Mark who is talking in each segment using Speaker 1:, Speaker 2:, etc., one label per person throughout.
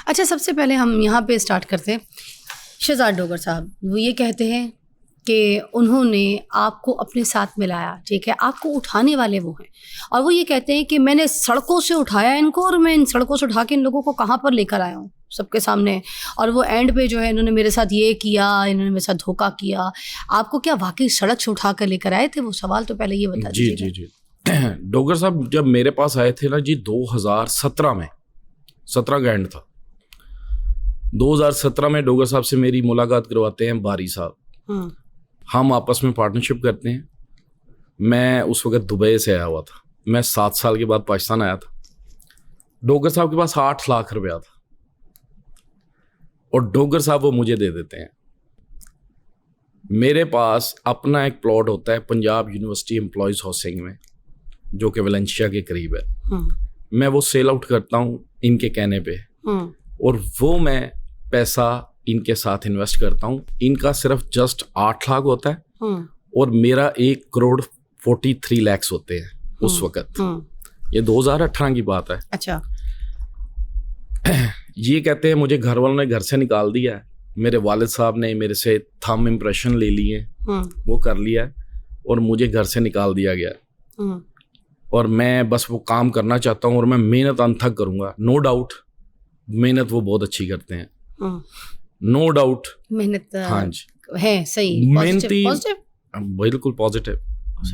Speaker 1: अच्छा, सबसे पहले हम यहाँ पे स्टार्ट करते हैं। शहजाद डोगर साहब वो ये कहते हैं कि उन्होंने आपको अपने साथ मिलाया, ठीक है, आपको उठाने वाले वो हैं, और वो ये कहते हैं कि मैंने सड़कों से उठाया इनको और मैं इन सड़कों से उठा के इन लोगों को कहाँ पर लेकर आया हूँ सबके सामने, और वो एंड पे जो है इन्होंने मेरे साथ ये किया, इन्होंने मेरे साथ धोखा किया। आपको क्या वाकई सड़क से उठा कर लेकर आए थे? वो सवाल तो पहले ये बता दीजिए।
Speaker 2: जी डोगर साहब जब मेरे पास आए थे ना जी 2017 में, 17 का एंड था, 2017 में डोगर साहब से मेरी मुलाकात करवाते हैं बारी साहब। हम आपस में पार्टनरशिप करते हैं। मैं उस वक्त दुबई से आया हुआ था, मैं 7 साल के बाद पाकिस्तान आया था। डोगर साहब के पास 8 लाख रुपया था और डोगर साहब वो मुझे दे देते हैं। मेरे पास अपना एक प्लॉट होता है पंजाब यूनिवर्सिटी एम्प्लॉयज हाउसिंग में, जो कि वलेंशिया के करीब है। मैं वो सेल आउट करता हूँ इनके कहने पे, और वो मैं पैसा इनके साथ इन्वेस्ट करता हूँ। इनका सिर्फ जस्ट 8 लाख होता है और मेरा 1 करोड़ 43 लाख होते हैं उस वक्त। ये 2018 की बात है।
Speaker 1: अच्छा।
Speaker 2: ये कहते हैं मुझे घर वालों ने घर से निकाल दिया है, मेरे वालिद साहब ने मेरे से थंब इम्प्रेशन ले लिए, वो कर लिया और मुझे घर से निकाल दिया गया, और मैं बस वो काम करना चाहता हूँ और मैं मेहनत अनथक करूँगा। नो डाउट मेहनत वो बहुत अच्छी करते हैं, नो डाउट
Speaker 1: मेहनत
Speaker 2: हाँ जी
Speaker 1: है, सही,
Speaker 2: मेहनती, बिल्कुल पॉजिटिव,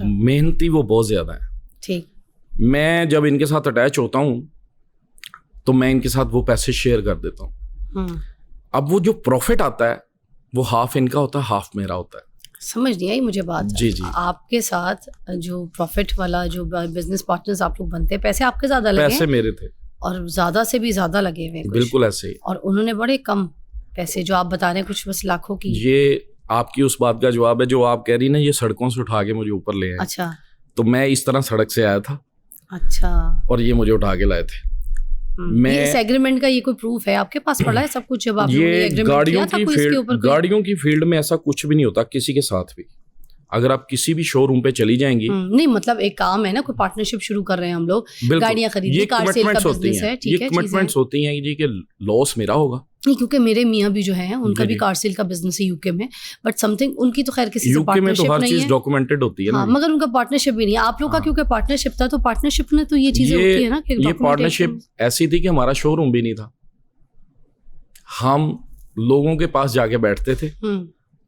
Speaker 2: मेहनती वो बहुत ज्यादा है।
Speaker 1: ठीक।
Speaker 2: मैं जब इनके साथ अटैच होता हूँ तो मैं इनके साथ वो पैसे शेयर कर देता हूँ। अब वो जो प्रॉफिट आता है वो हाफ इनका होता है, हाफ मेरा होता है।
Speaker 1: समझ नहीं आई मुझे बात।
Speaker 2: जी जी।
Speaker 1: आपके साथ जो प्रॉफिट वाला जो बिजनेस पार्टनर्स आप लोग बनते हैं, पैसे आपके ज्यादा लगे?
Speaker 2: पैसे मेरे थे
Speaker 1: और ज्यादा से भी ज्यादा लगे हुए।
Speaker 2: बिल्कुल ऐसे ही।
Speaker 1: और उन्होंने बड़े कम पैसे, जो आप बता रहे हैं कुछ बस लाखों की।
Speaker 2: ये आपकी उस बात का जवाब है जो आप कह रही ना, ये सड़कों से उठा के मुझे ऊपर ले आए।
Speaker 1: अच्छा।
Speaker 2: तो मैं इस तरह सड़क से आया था।
Speaker 1: अच्छा।
Speaker 2: और ये मुझे उठा के लाए थे।
Speaker 1: मैं इस एग्रीमेंट का ये कोई प्रूफ है आपके पास पड़ा है सब कुछ? जब आप
Speaker 2: ये गाड़ियों की फील्ड में ऐसा कुछ भी नहीं होता किसी के साथ भी। अगर आप किसी भी शोरूम पे चली जाएंगी,
Speaker 1: नहीं मतलब एक काम है ना, कोई पार्टनरशिप शुरू कर रहे हैं हम लोग, गाड़ियां खरीदनी, कार सेल का बिजनेस है, ठीक है,
Speaker 2: ये कमिटमेंट्स होती हैं जी कि लॉस मेरा होगा।
Speaker 1: नहीं, क्योंकि मेरे मियाँ भी जो है उनका भी कार सेल का बिजनेस है यूके में, बट समथिंग उनकी तो खैर किसी से पार्टनरशिप नहीं है। हर चीज
Speaker 2: डॉक्यूमेंटेड होती है ना,
Speaker 1: मगर उनका पार्टनरशिप भी नहीं है। आप लोग का क्योंकि पार्टनरशिप था, तो पार्टनरशिप में तो ये चीजें होती है ना कि
Speaker 2: ये पार्टनरशिप ऐसी थी कि हमारा शोरूम भी नहीं था, हम लोगों के पास जाके बैठते थे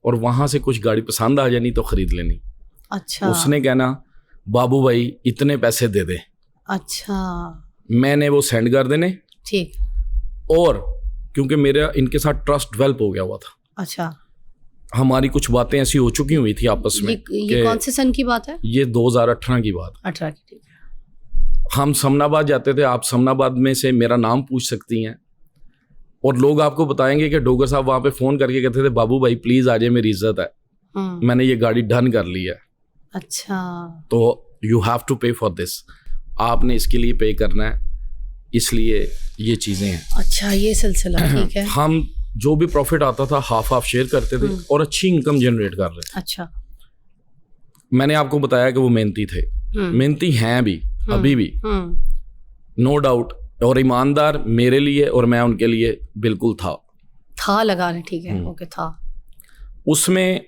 Speaker 2: और वहां से कुछ गाड़ी पसंद आ जानी तो खरीद लेनी।
Speaker 1: अच्छा।
Speaker 2: उसने कहना बाबू भाई इतने पैसे दे दे।
Speaker 1: अच्छा।
Speaker 2: मैंने वो सेंड कर देने।
Speaker 1: ठीक।
Speaker 2: और क्योंकि मेरा इनके साथ ट्रस्ट डेवलप हो गया हुआ था।
Speaker 1: अच्छा।
Speaker 2: हमारी कुछ बातें ऐसी हो चुकी हुई थी आपस में।
Speaker 1: ये कौन से सन की बात है?
Speaker 2: ये 2018 की बात।
Speaker 1: 18 की। ठीक है।
Speaker 2: हम समनाबाद जाते थे, आप समनाबाद में से मेरा नाम पूछ सकती हैं और लोग आपको बताएंगे कि डोगर साहब वहां पे फोन करके कहते थे बाबू भाई प्लीज आ जाए, मेरी इज्जत है, मैंने ये गाड़ी डन कर ली है।
Speaker 1: अच्छा।
Speaker 2: तो यू हैव टू पे फॉर दिस, आपने इसके लिए पे करना है, इसलिए ये चीजें हैं।
Speaker 1: अच्छा, ये सिलसिला। ठीक है।
Speaker 2: हम जो भी प्रॉफिट आता था हाफ हाफ शेयर करते थे और अच्छी इनकम जनरेट कर रहे थे।
Speaker 1: अच्छा।
Speaker 2: मैंने आपको बताया कि वो मेहनती थे, मेहनती हैं भी अभी भी, नो डाउट, और ईमानदार मेरे लिए और मैं उनके लिए बिल्कुल था
Speaker 1: लगा रहे। ठीक है। ओके। था
Speaker 2: उसमें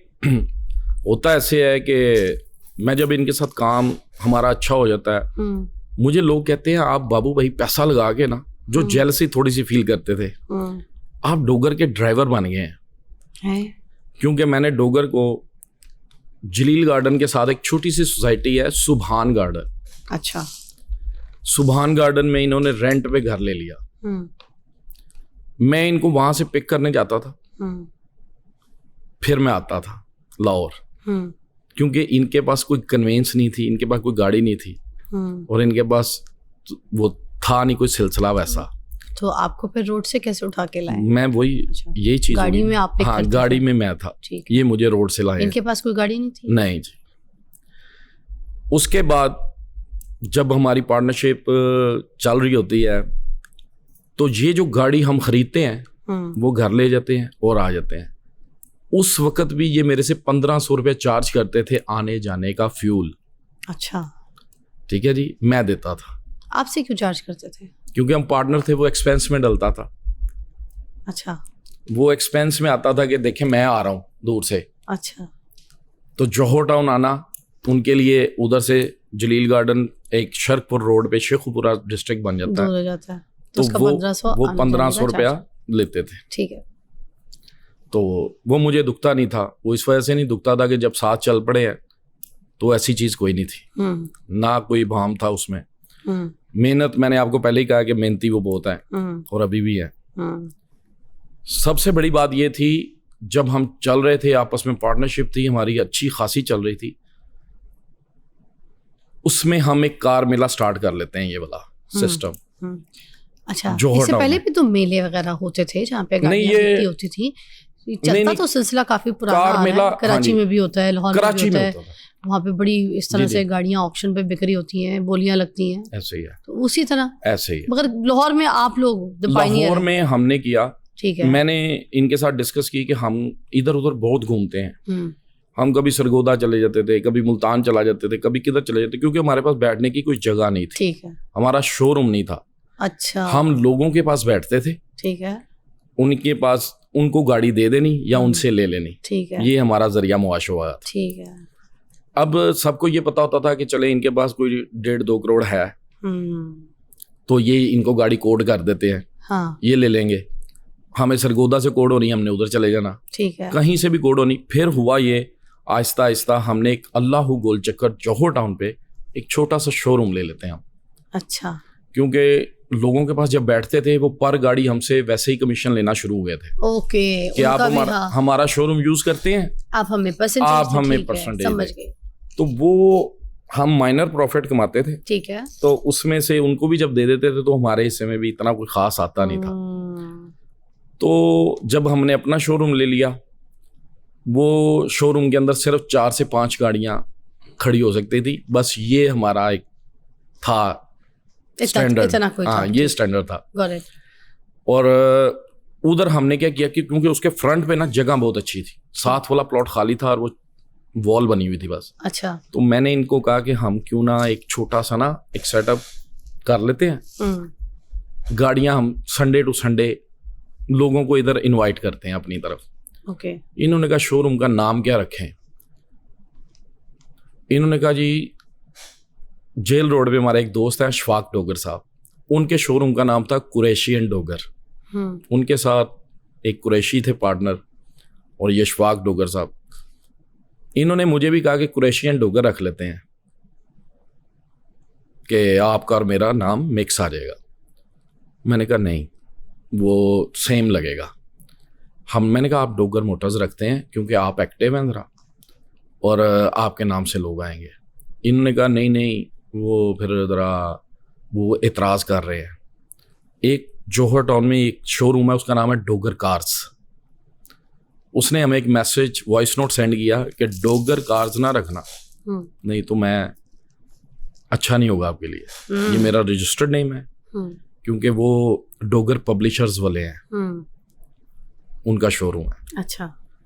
Speaker 2: होता ऐसे है कि मैं जब इनके साथ काम हमारा अच्छा हो जाता है, मुझे लोग कहते हैं आप बाबू भाई पैसा लगा के ना, जो जेलसी थोड़ी सी फील करते थे, आप डोगर के ड्राइवर बन गए हैं। क्योंकि मैंने डोगर को जलील गार्डन के साथ एक छोटी सी सोसाइटी है सुभान गार्डन।
Speaker 1: अच्छा।
Speaker 2: सुभान गार्डन में इन्होंने रेंट पे घर ले लिया। मैं इनको वहां से पिक करने जाता था, फिर मैं आता था लाहौर, क्योंकि इनके पास कोई कन्वेंस नहीं थी, इनके पास कोई गाड़ी नहीं थी और इनके पास वो था नहीं कोई सिलसिला वैसा।
Speaker 1: तो आपको फिर रोड से कैसे उठा के लाए?
Speaker 2: मैं वही
Speaker 1: अच्छा।
Speaker 2: यही चीज
Speaker 1: गाड़ी में आप पिक
Speaker 2: हाँ, गाड़ी में मैं था, ये मुझे रोड से लाए।
Speaker 1: इनके पास कोई गाड़ी नहीं थी?
Speaker 2: नहीं जी। उसके बाद जब हमारी पार्टनरशिप चल रही होती है तो ये जो गाड़ी हम खरीदते हैं वो घर ले जाते हैं और आ जाते हैं। उस वक्त भी ये मेरे से 1500 रुपये चार्ज करते थे आने जाने का फ्यूल।
Speaker 1: अच्छा।
Speaker 2: ठीक है जी, मैं देता था।
Speaker 1: आपसे क्यों चार्ज करते थे?
Speaker 2: क्योंकि हम पार्टनर थे, वो एक्सपेंस में डलता था।
Speaker 1: अच्छा
Speaker 2: वो एक्सपेंस में आता था कि देखें मैं आ रहा हूँ दूर से।
Speaker 1: अच्छा
Speaker 2: तो जौहर टाउन आना उनके लिए उधर से जलील गार्डन एक शर्कपुर रोड पे शेखुपुरा डिस्ट्रिक्ट बन जाता
Speaker 1: दूर
Speaker 2: है,
Speaker 1: हो जाता है,
Speaker 2: तो
Speaker 1: उसका
Speaker 2: वो 1500 रुपया लेते थे।
Speaker 1: ठीक है।
Speaker 2: तो वो मुझे दुखता नहीं था, वो इस वजह से नहीं दुखता था कि जब साथ चल पड़े हैं तो ऐसी चीज़ कोई नहीं थी, ना कोई भाम था उसमें। मेहनत मैंने आपको पहले ही कहा कि मेहनती वो बहुत है और अभी भी है। सबसे बड़ी बात ये थी जब हम चल रहे थे आपस में, पार्टनरशिप थी हमारी अच्छी खासी चल रही थी, उसमें हम एक कार मेला स्टार्ट कर लेते हैं, ये वाला सिस्टम।
Speaker 1: अच्छा, इससे पहले भी तो मेले वगैरह होते थे जहाँ पे गाड़ियाँ बिकती होती थी, चलता तो सिलसिला काफी पुराना आ रहा है। कराची में भी होता है, लाहौर में भी होता है, वहाँ पे बड़ी इस तरह से गाड़ियाँ ऑक्शन पे बिक्री होती हैं, बोलियां लगती हैं।
Speaker 2: ऐसे ही है,
Speaker 1: तो उसी तरह
Speaker 2: ऐसे ही।
Speaker 1: मगर लाहौर में आप लोग
Speaker 2: लाहौर में हमने किया,
Speaker 1: ठीक है,
Speaker 2: मैंने इनके साथ डिस्कस की कि हम इधर उधर बहुत घूमते हैं, हम कभी सरगोदा चले जाते थे, कभी मुल्तान चला जाते थे, कभी किधर चले जाते, क्योंकि हमारे पास बैठने की कोई जगह नहीं थी।
Speaker 1: ठीक है,
Speaker 2: हमारा शोरूम नहीं था।
Speaker 1: अच्छा,
Speaker 2: हम लोगों के पास बैठते थे,
Speaker 1: ठीक है,
Speaker 2: उनके पास उनको गाड़ी दे देनी या उनसे ले लेनी,
Speaker 1: ठीक है,
Speaker 2: ये हमारा जरिया मुआश हुआ।
Speaker 1: ठीक है।
Speaker 2: अब सबको ये पता होता था कि चले इनके पास कोई 1.5-2 करोड़ है, तो ये इनको गाड़ी कोड कर देते हैं,
Speaker 1: हाँ,
Speaker 2: ये ले लेंगे। हमें सरगोदा से कोड होनी, हमने उधर चले जाना,
Speaker 1: ठीक है,
Speaker 2: कहीं से भी कोड होनी। फिर हुआ ये आहिस्ता आहिस्ता हमने एक अल्लाहू गोल चक्कर जौहर टाउन पे एक छोटा सा शोरूम ले लेते हैं हम।
Speaker 1: अच्छा,
Speaker 2: क्योंकि लोगों के पास जब बैठते थे वो पर गाड़ी हमसे वैसे ही कमीशन लेना शुरू हुए थे।
Speaker 1: ओके,
Speaker 2: कि आप हमारा शोरूम यूज करते हैं,
Speaker 1: आप हमें परसेंटेज
Speaker 2: समझ गए। तो वो हम माइनर प्रॉफिट कमाते थे,
Speaker 1: ठीक है,
Speaker 2: तो उसमें से उनको भी जब दे देते थे तो हमारे हिस्से में भी इतना कोई खास आता नहीं था। तो जब हमने अपना शोरूम ले लिया, वो शोरूम के अंदर सिर्फ 4 से 5 गाड़ियां खड़ी हो सकती थी, बस ये हमारा एक था स्टैंडर्ड। हाँ, ये स्टैंडर्ड था। और उधर हमने क्या किया कि क्योंकि उसके फ्रंट पे ना जगह बहुत अच्छी थी, साथ वाला प्लॉट खाली था और वो वॉल बनी हुई थी बस।
Speaker 1: अच्छा,
Speaker 2: तो मैंने इनको कहा कि हम क्यों ना एक छोटा सा ना एक सेटअप कर लेते हैं, गाड़ियां हम संडे टू संडे लोगों को इधर इनवाइट करते हैं अपनी तरफ।
Speaker 1: ओके।
Speaker 2: इन्होंने कहा शोरूम का नाम क्या रखें? इन्होंने कहा जी जेल रोड पे हमारा एक दोस्त है अशफाक डोगर साहब, उनके शोरूम का नाम था कुरैशी एंड डोगर। उनके साथ एक कुरैशी थे पार्टनर और ये अशफाक डोगर साहब। इन्होंने मुझे भी कहा कि कुरैशी एंड डोगर रख लेते हैं कि आपका और मेरा नाम मिक्स आ जाएगा। मैंने कहा नहीं, वो सेम लगेगा। मैंने कहा आप डोगर मोटर्स रखते हैं क्योंकि आप एक्टिव हैं ज़रा और आपके नाम से लोग आएंगे। इन्होंने कहा नहीं नहीं, वो फिर ज़रा वो एतराज़ कर रहे हैं। एक जौहर टाउन में एक शोरूम है, उसका नाम है डोगर कार्स। उसने हमें एक मैसेज वॉइस नोट सेंड किया कि डोगर कार्स ना रखना, नहीं तो मैं अच्छा नहीं होगा आपके लिए। ये मेरा रजिस्टर्ड नेम है क्योंकि वो डोगर पब्लिशर्स वाले हैं, उनका शोरूम है।
Speaker 1: अच्छा।